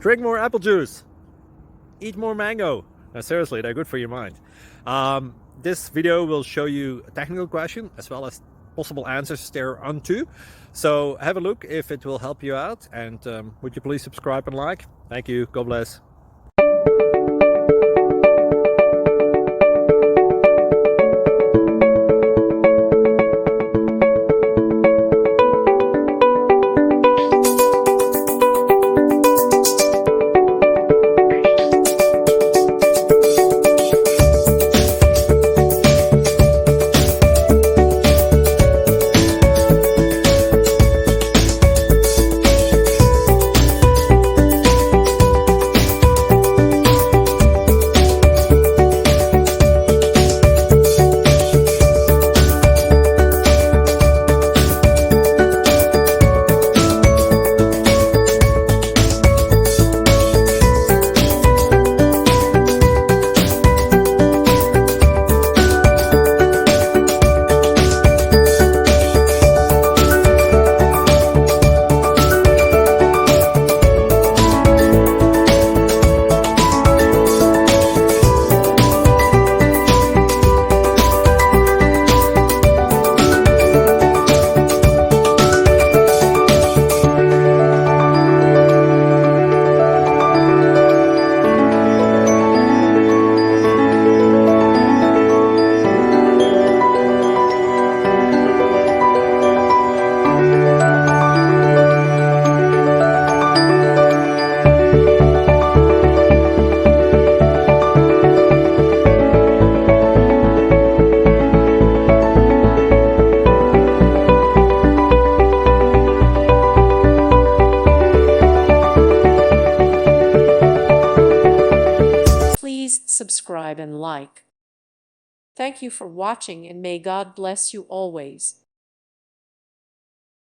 Drink more apple juice. Eat more mango. No, seriously, they're good for your mind. This video will show you a technical question as well as possible answers thereunto. So have a look if it will help you out, and would you please subscribe and like? Thank you. God bless. Please subscribe and like. Thank you for watching, and may God bless you always.